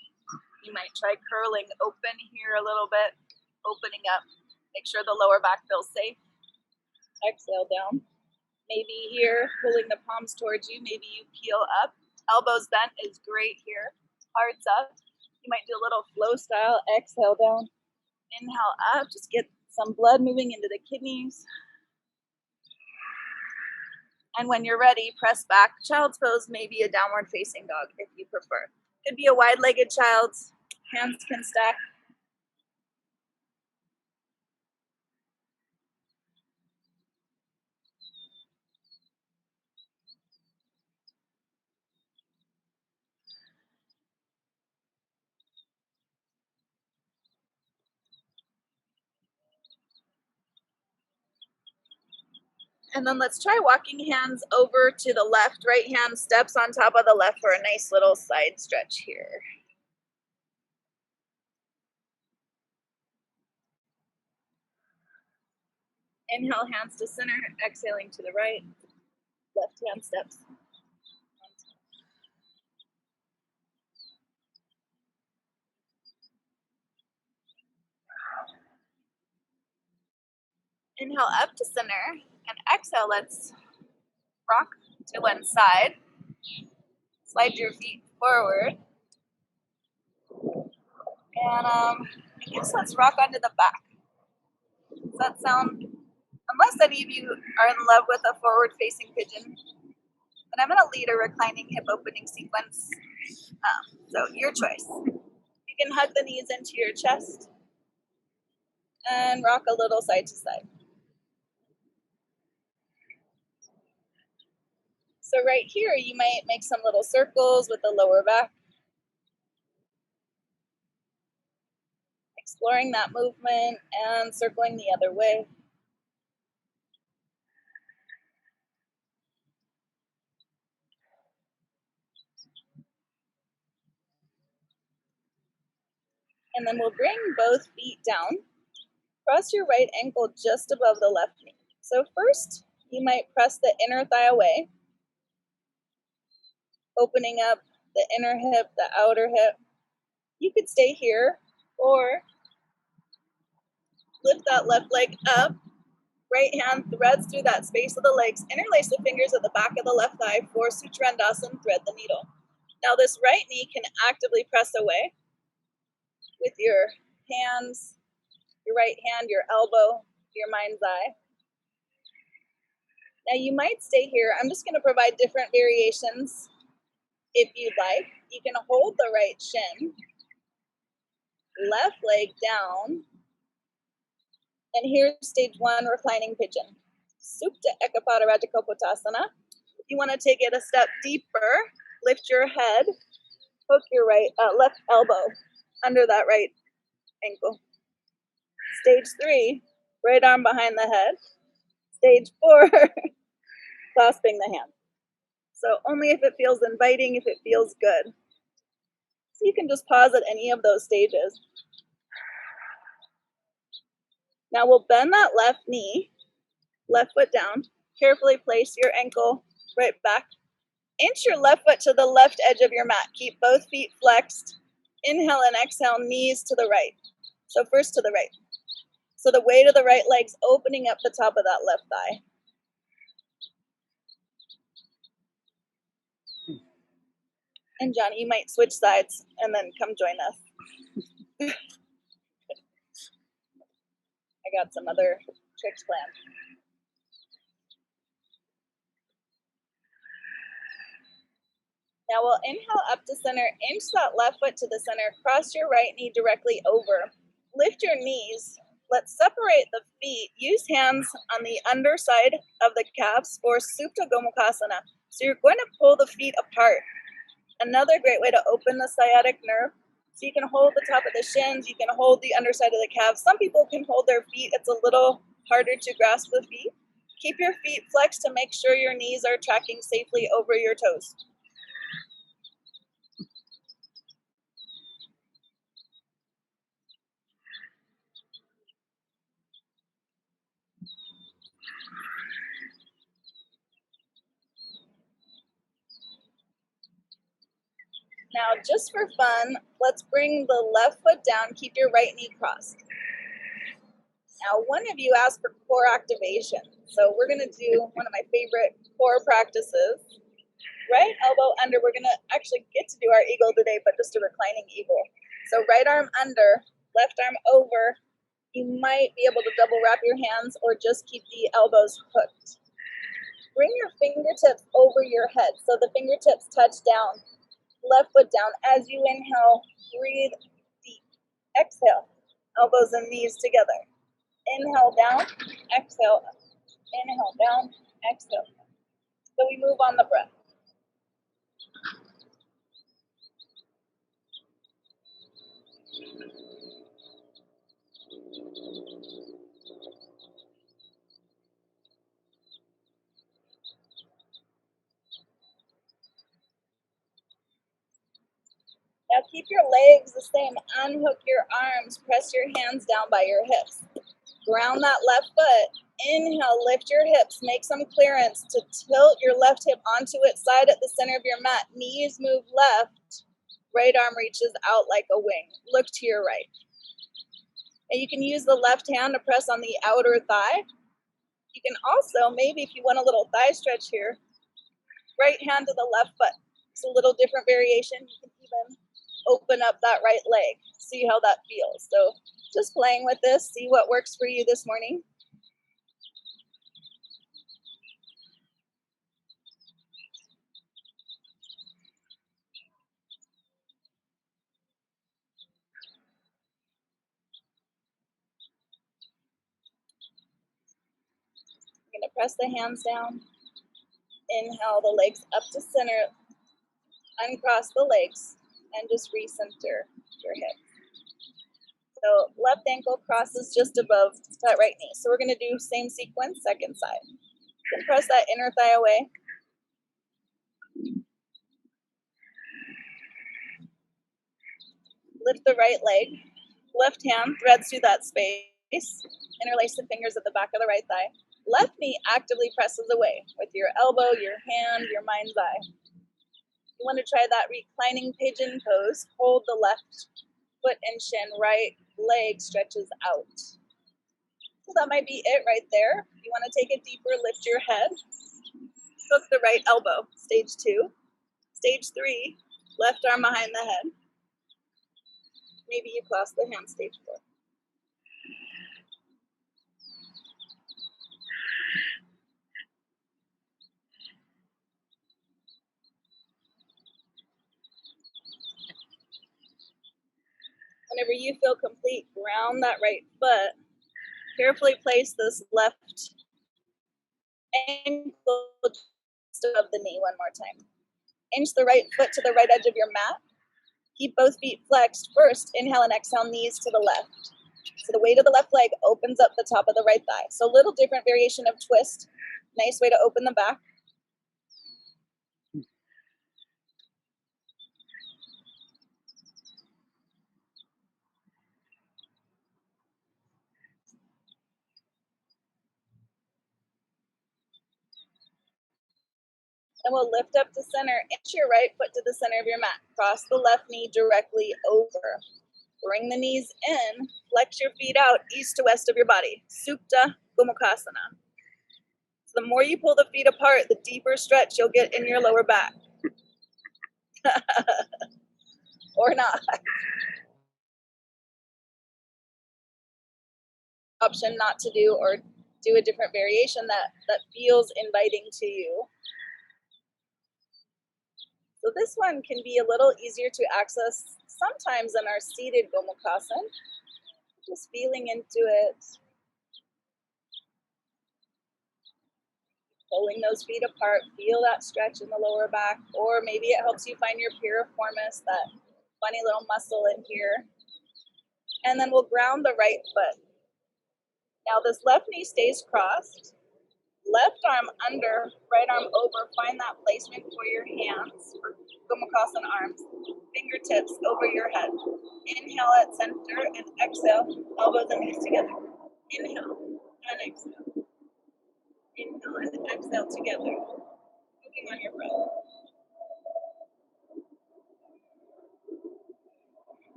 You might try curling open here a little bit, opening up. Make sure the lower back feels safe. Exhale down. Maybe here, pulling the palms towards you. Maybe you peel up. Elbows bent is great here. Hearts up. You might do a little flow style. Exhale down. Inhale up. Just get some blood moving into the kidneys. And when you're ready, press back. Child's pose, maybe a downward facing dog if you prefer. Could be a wide-legged child. Hands can stack. And then let's try walking hands over to the left. Right hand steps on top of the left for a nice little side stretch here. Inhale, hands to center, exhaling to the right. Left hand steps. Inhale up to center, and exhale, let's rock to one side. Slide your feet forward. And I guess let's rock onto the back. Does that sound, unless any of you are in love with a forward facing pigeon, then I'm gonna lead a reclining hip opening sequence. So your choice. You can hug the knees into your chest and rock a little side to side. So right here, you might make some little circles with the lower back. Exploring that movement and circling the other way. And then we'll bring both feet down. Cross your right ankle just above the left knee. So first, you might press the inner thigh away, opening up the inner hip, the outer hip. You could stay here or lift that left leg up. Right hand threads through that space of the legs. Interlace the fingers at the back of the left thigh for Sutrandasana, thread the needle. Now this right knee can actively press away with your hands, your right hand, your elbow, your mind's eye. Now you might stay here. I'm just going to provide different variations if you'd like. You can hold the right shin, left leg down, and here's stage one, reclining pigeon. Supta Ekapada Rajakapotasana. If you want to take it a step deeper, lift your head, hook your left elbow under that right ankle. Stage three, right arm behind the head. Stage four, clasping the hand. So only if it feels inviting, if it feels good. So you can just pause at any of those stages. Now we'll bend that left knee, left foot down. Carefully place your ankle right back. Inch your left foot to the left edge of your mat. Keep both feet flexed. Inhale and exhale, knees to the right. So first to the right. So the weight of the right leg's opening up the top of that left thigh. And Johnny, you might switch sides and then come join us. I got some other tricks planned. Now we'll inhale up to center, inch that left foot to the center, cross your right knee directly over. Lift your knees. Let's separate the feet. Use hands on the underside of the calves for Supta Gomukhasana. So you're going to pull the feet apart. Another great way to open the sciatic nerve. So you can hold the top of the shins, you can hold the underside of the calves. Some people can hold their feet. It's a little harder to grasp the feet. Keep your feet flexed to make sure your knees are tracking safely over your toes. Now, just for fun, let's bring the left foot down. Keep your right knee crossed. Now, one of you asked for core activation. So we're going to do one of my favorite core practices. Right elbow under. We're going to actually get to do our eagle today, but just a reclining eagle. So right arm under, left arm over. You might be able to double wrap your hands or just keep the elbows hooked. Bring your fingertips over your head so the fingertips touch down. Left foot down. As you inhale, breathe deep. Exhale, elbows and knees together. Inhale down, exhale up. Inhale down, exhale up. So we move on the breath. Now keep your legs the same. Unhook your arms. Press your hands down by your hips. Ground that left foot. Inhale, lift your hips. Make some clearance to tilt your left hip onto its side at the center of your mat. Knees move left. Right arm reaches out like a wing. Look to your right. And you can use the left hand to press on the outer thigh. You can also, maybe if you want a little thigh stretch here, right hand to the left foot. It's a little different variation. You can even open up that right leg. See how that feels. So just playing with this, see what works for you this morning. You're gonna press the hands down. Inhale the legs up to center. Uncross the legs and just recenter your hip. So left ankle crosses just above that right knee. So we're gonna do same sequence, second side. Press that inner thigh away. Lift the right leg. Left hand threads through that space. Interlace the fingers at the back of the right thigh. Left knee actively presses away with your elbow, your hand, your mind's eye. You want to try that reclining pigeon pose. Hold the left foot and shin, right leg stretches out. So that might be it right there. If you want to take it deeper, lift your head. Hook the right elbow. Stage 2. Stage 3, left arm behind the head. Maybe you clasp the hand, stage 4. Whenever you feel complete, ground that right foot. Carefully place this left ankle just above the knee one more time. Inch the right foot to the right edge of your mat. Keep both feet flexed. First, inhale and exhale, knees to the left. So the weight of the left leg opens up the top of the right thigh. So a little different variation of twist. Nice way to open the back. And we'll lift up to center. Inch your right foot to the center of your mat. Cross the left knee directly over. Bring the knees in. Flex your feet out east to west of your body. Supta Gomukhasana. So the more you pull the feet apart, the deeper stretch you'll get in your lower back. Or not. Option not to do, or do a different variation that feels inviting to you. So this one can be a little easier to access sometimes in our seated Gomukhasana. Just feeling into it. Pulling those feet apart, feel that stretch in the lower back, or maybe it helps you find your piriformis, that funny little muscle in here. And then we'll ground the right foot. Now this left knee stays crossed. Left arm under, right arm over. Find that placement for your hands, for Gomukhasana arms. Fingertips over your head. Inhale at center and exhale, elbows and knees together. Inhale and exhale. Inhale and exhale together. Moving on your breath.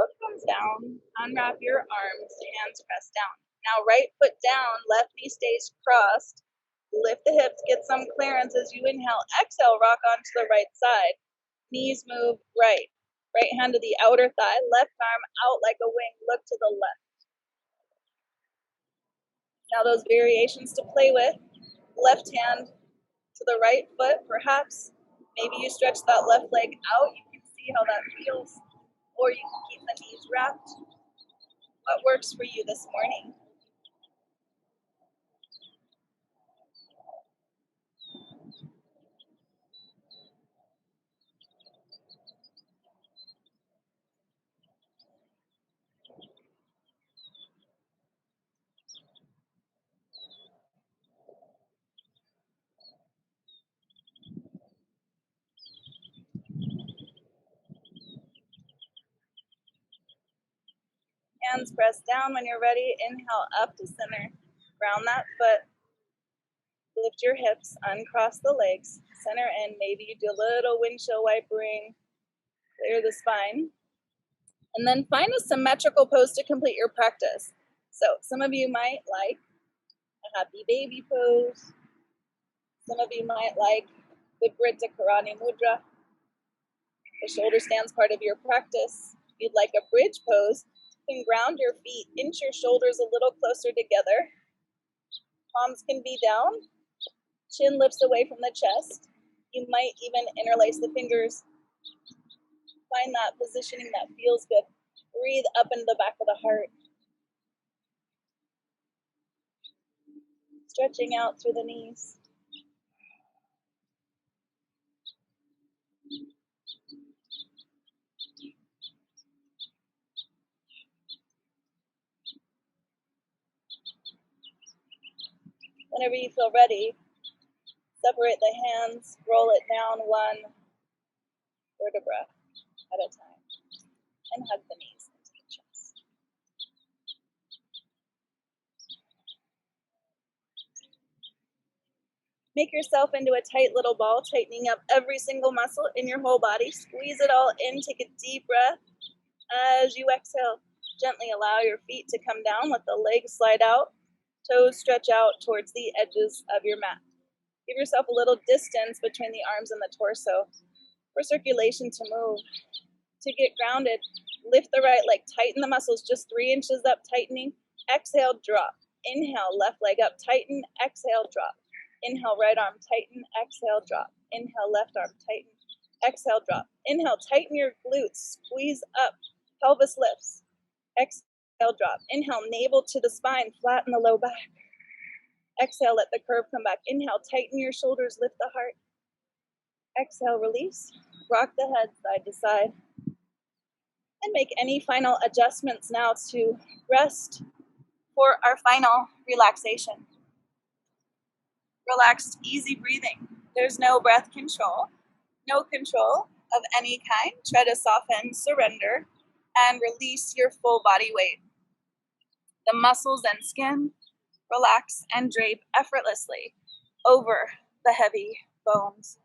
Foot comes down, unwrap your arms, hands press down. Now right foot down, left knee stays crossed. Lift the hips, get some clearance as you inhale. Exhale, rock onto the right side. Knees move right. Right hand to the outer thigh, left arm out like a wing, look to the left. Now those variations to play with. Left hand to the right foot, perhaps. Maybe you stretch that left leg out. You can see how that feels. Or you can keep the knees wrapped. What works for you this morning? hands press down when you're ready. Inhale up to center. Ground that foot. Lift your hips, uncross the legs, center in. Maybe you do a little windshield wipering, clear the spine. And then find a symmetrical pose to complete your practice. So some of you might like a happy baby pose. Some of you might like the Vritta Karani Mudra. The shoulder stands part of your practice. If you'd like a bridge pose, you can ground your feet, inch your shoulders a little closer together. Palms can be down. Chin lifts away from the chest. You might even interlace the fingers. Find that positioning that feels good. Breathe up into the back of the heart. Stretching out through the knees. Whenever you feel ready, separate the hands, roll it down one vertebra at a time, and hug the knees into the chest. Make yourself into a tight little ball, tightening up every single muscle in your whole body. Squeeze it all in, take a deep breath. As you exhale, gently allow your feet to come down, let the legs slide out, toes stretch out towards the edges of your mat. Give yourself a little distance between the arms and the torso for circulation to move. To get grounded, lift the right leg, tighten the muscles just 3 inches up, tightening. Exhale, drop. Inhale, left leg up, tighten. Exhale, drop. Inhale, right arm, tighten. Exhale, drop. Inhale, left arm, tighten. Exhale, drop. Inhale, tighten your glutes, squeeze up, pelvis lifts. Exhale, drop. Inhale, navel to the spine, flatten the low back. Exhale, let the curve come back. Inhale, tighten your shoulders, lift the heart. Exhale, release. Rock the head side to side. And make any final adjustments now to rest for our final relaxation. Relaxed, easy breathing. There's no breath control, no control of any kind. Try to soften, surrender, and release your full body weight. The muscles and skin relax and drape effortlessly over the heavy bones.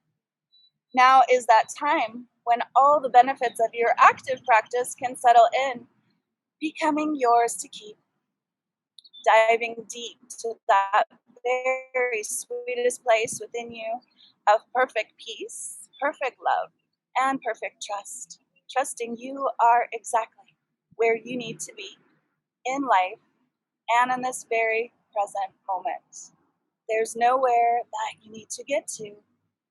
Now is that time when all the benefits of your active practice can settle in, becoming yours to keep. Diving deep to that very sweetest place within you of perfect peace, perfect love, and perfect trust. Trusting you are exactly where you need to be in life and in this very present moment. There's nowhere that you need to get to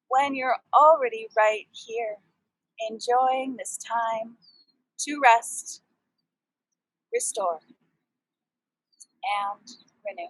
when you're already right here, enjoying this time to rest, restore, and renew.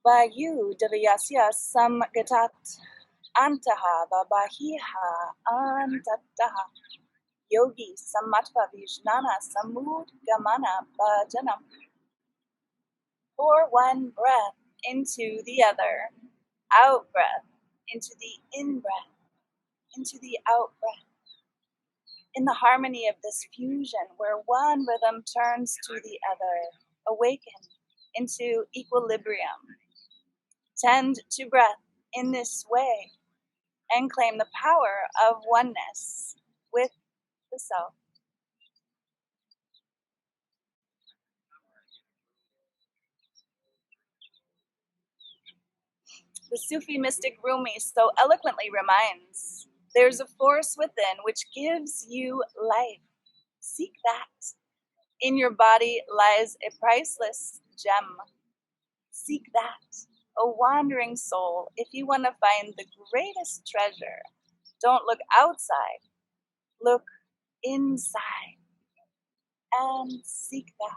Vayu Devayasya Samgatat Antaha Babahiha Antataha Yogi Samatva Vishnana Samud Gamana Bhajanam. Pour one breath into the other, out breath into the in breath, into the out breath. In the harmony of this fusion where one rhythm turns to the other, awaken into equilibrium. Tend to breath in this way and claim the power of oneness with the self. The Sufi mystic Rumi so eloquently reminds, there's a force within which gives you life. Seek that. In your body lies a priceless gem. Seek that. A wandering soul, if you want to find the greatest treasure, don't look outside, look inside and seek that.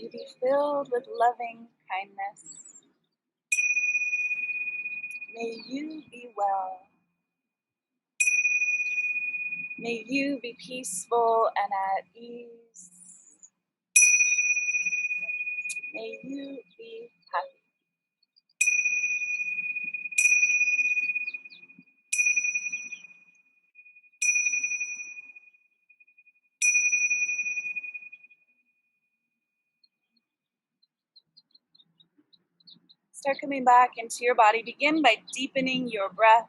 you be filled with loving kindness. May you be well. May you be peaceful and at ease. May you be happy. Start coming back into your body. Begin by deepening your breath.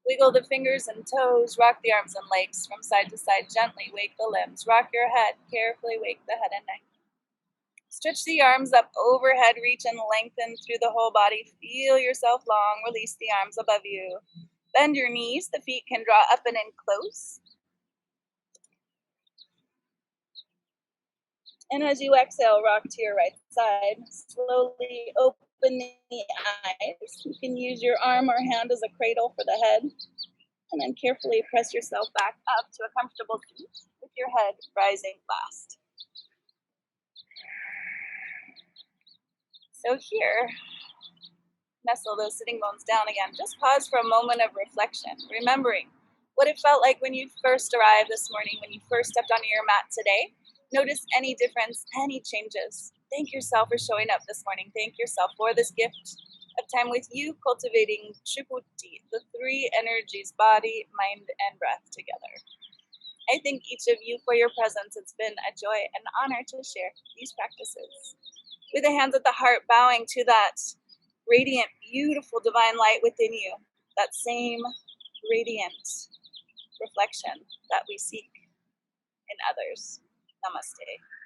Wiggle the fingers and toes. Rock the arms and legs from side to side. Gently wake the limbs. Rock your head. Carefully wake the head and neck. Stretch the arms up overhead. Reach and lengthen through the whole body. Feel yourself long. Release the arms above you. Bend your knees. The feet can draw up and in close. And as you exhale, rock to your right side. Slowly open the eyes. You can use your arm or hand as a cradle for the head. And then carefully press yourself back up to a comfortable seat with your head rising last. So here, nestle those sitting bones down again. Just pause for a moment of reflection, remembering what it felt like when you first arrived this morning, when you first stepped onto your mat today. Notice any difference, any changes. Thank yourself for showing up this morning. Thank yourself for this gift of time with you, cultivating Triputi, the three energies, body, mind, and breath together. I thank each of you for your presence. It's been a joy and honor to share these practices. With the hands at the heart, bowing to that radiant, beautiful divine light within you, that same radiant reflection that we seek in others. Namaste.